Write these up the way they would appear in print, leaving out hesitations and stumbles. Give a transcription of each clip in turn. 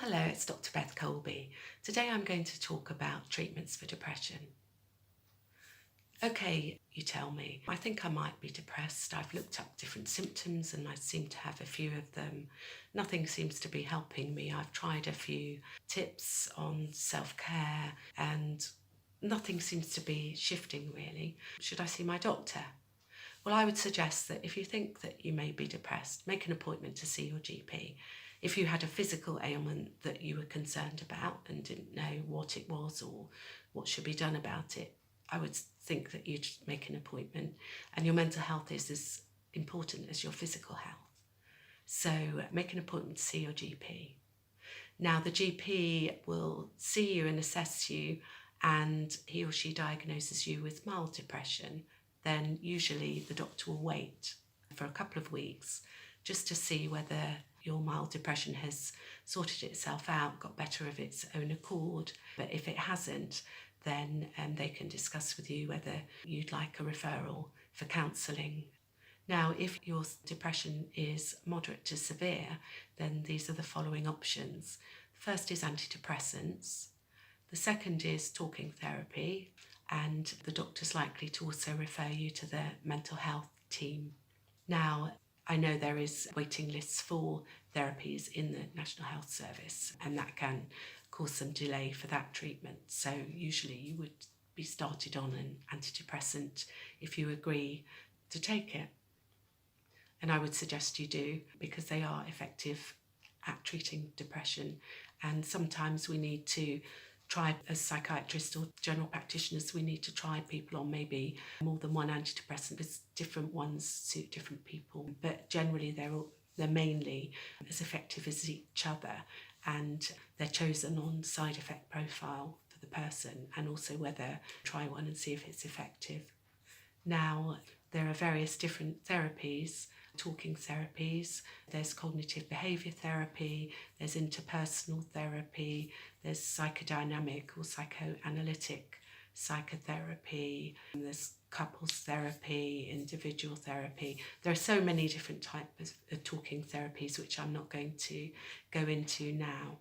Hello, it's Dr. Beth Colby. Today I'm going to talk about treatments for depression. Okay, you tell me, I think I might be depressed. I've looked up different symptoms and I seem to have a few of them. Nothing seems to be helping me. I've tried a few tips on self-care and nothing seems to be shifting really. Should I see my doctor? Well, I would suggest that if you think that you may be depressed, make an appointment to see your GP. If you had a physical ailment that you were concerned about and didn't know what it was or what should be done about it, I would think that you'd make an appointment. And your mental health is as important as your physical health. So make an appointment to see your GP. Now, the GP will see you and assess you, and he or she diagnoses you with mild depression. Then usually the doctor will wait for a couple of weeks just to see whether your mild depression has sorted itself out, got better of its own accord. But if it hasn't, then they can discuss with you whether you'd like a referral for counselling. Now, if your depression is moderate to severe, then these are the following options. The first is antidepressants. The second is talking therapy, and the doctor's likely to also refer you to the mental health team. Now, I know there is waiting lists for therapies in the National Health Service, and that can cause some delay for that treatment. So usually you would be started on an antidepressant if you agree to take it. And I would suggest you do, because they are effective at treating depression. And sometimes we need to try, as psychiatrists or general practitioners, we need to try people on maybe more than one antidepressant because different ones suit different people. But generally they're mainly as effective as each other, and they're chosen on side effect profile for the person and also whether try one and see if it's effective. Now, there are various different therapies, talking therapies, there's cognitive behaviour therapy, there's interpersonal therapy, there's psychodynamic or psychoanalytic psychotherapy, and there's couples therapy, individual therapy. There are so many different types of talking therapies which I'm not going to go into now.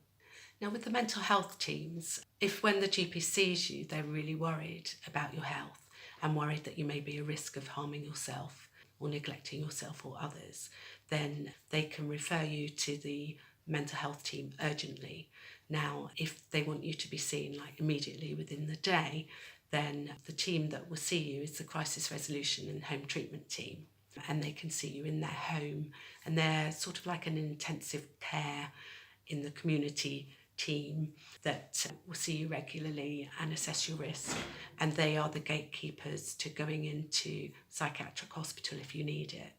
Now, with the mental health teams, if when the GP sees you, they're really worried about your health and worried that you may be a risk of harming yourself or neglecting yourself or others, then they can refer you to the mental health team urgently. Now, if they want you to be seen like immediately within the day, then the team that will see you is the crisis resolution and home treatment team, and they can see you in their home, and they're sort of like an intensive care in the community team that will see you regularly and assess your risk, and they are the gatekeepers to going into psychiatric hospital if you need it.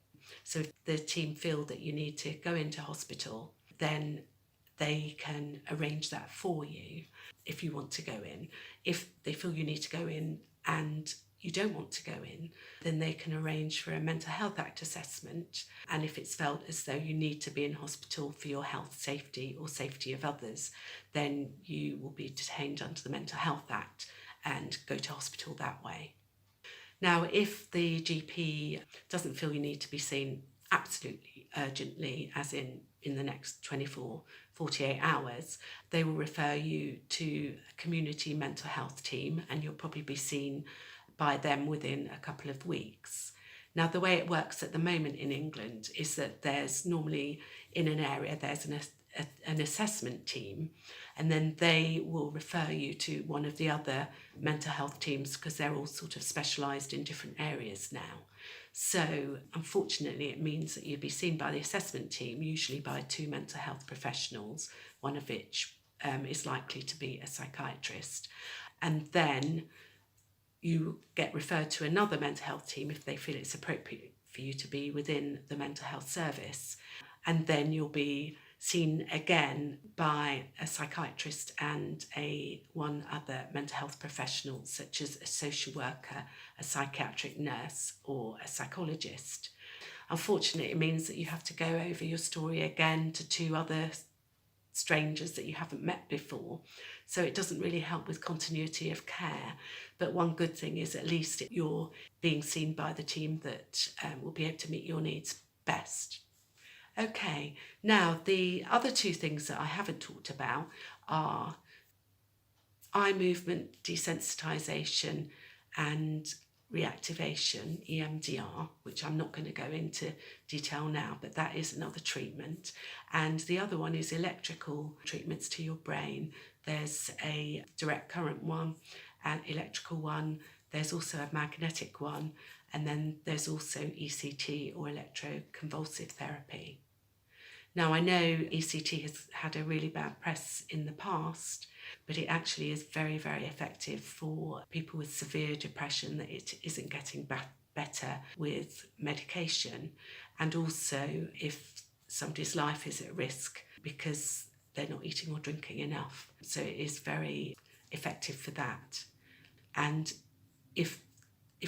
So if the team feel that you need to go into hospital, then they can arrange that for you if you want to go in. If they feel you need to go in and you don't want to go in, then they can arrange for a Mental Health Act assessment. And if it's felt as though you need to be in hospital for your health, safety or safety of others, then you will be detained under the Mental Health Act and go to hospital that way. Now, if the GP doesn't feel you need to be seen absolutely urgently, as in the next 48 hours, they will refer you to a community mental health team, and you'll probably be seen by them within a couple of weeks. Now, the way it works at the moment in England is that there's normally in an area there's an assessment team, and then they will refer you to one of the other mental health teams because they're all sort of specialised in different areas now. So unfortunately it means that you'd be seen by the assessment team, usually by two mental health professionals, one of which is likely to be a psychiatrist, and then you get referred to another mental health team if they feel it's appropriate for you to be within the mental health service, and then you'll be seen again by a psychiatrist and one other mental health professional, such as a social worker, a psychiatric nurse, or a psychologist. Unfortunately, it means that you have to go over your story again to two other strangers that you haven't met before. So it doesn't really help with continuity of care. But one good thing is at least you're being seen by the team that will be able to meet your needs best. Okay, now the other two things that I haven't talked about are eye movement desensitization and reactivation, EMDR, which I'm not going to go into detail now, but that is another treatment. And the other one is electrical treatments to your brain. There's a direct current one, an electrical one, there's also a magnetic one, and then there's also ECT or electroconvulsive therapy. Now, I know ECT has had a really bad press in the past, but it actually is very, very effective for people with severe depression, that it isn't getting better with medication. And also if somebody's life is at risk because they're not eating or drinking enough. So it is very effective for that. And if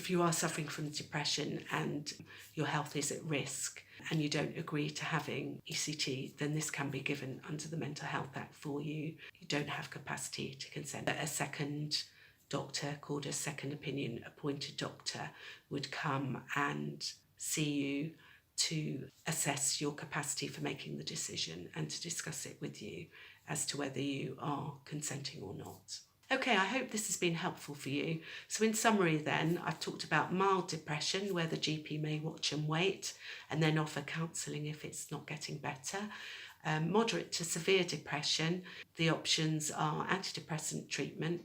you are suffering from depression and your health is at risk and you don't agree to having ECT, then this can be given under the Mental Health Act for you. You don't have capacity to consent. A second doctor, called a second opinion appointed doctor, would come and see you to assess your capacity for making the decision and to discuss it with you as to whether you are consenting or not. Okay, I hope this has been helpful for you. So in summary then, I've talked about mild depression, where the GP may watch and wait and then offer counselling if it's not getting better. Moderate to severe depression, the options are antidepressant treatment,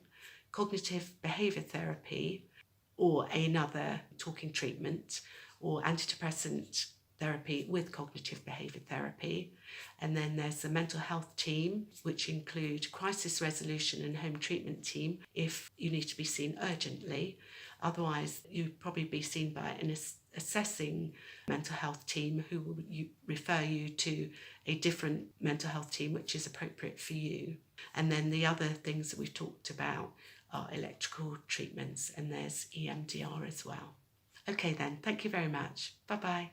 cognitive behaviour therapy, or another talking treatment, or antidepressant therapy with cognitive behaviour therapy. And then there's the mental health team, which include crisis resolution and home treatment team if you need to be seen urgently. Otherwise, you'd probably be seen by an assessing mental health team who will refer you to a different mental health team which is appropriate for you. And then the other things that we've talked about are electrical treatments, and there's EMDR as well. Okay then, thank you very much. Bye-bye.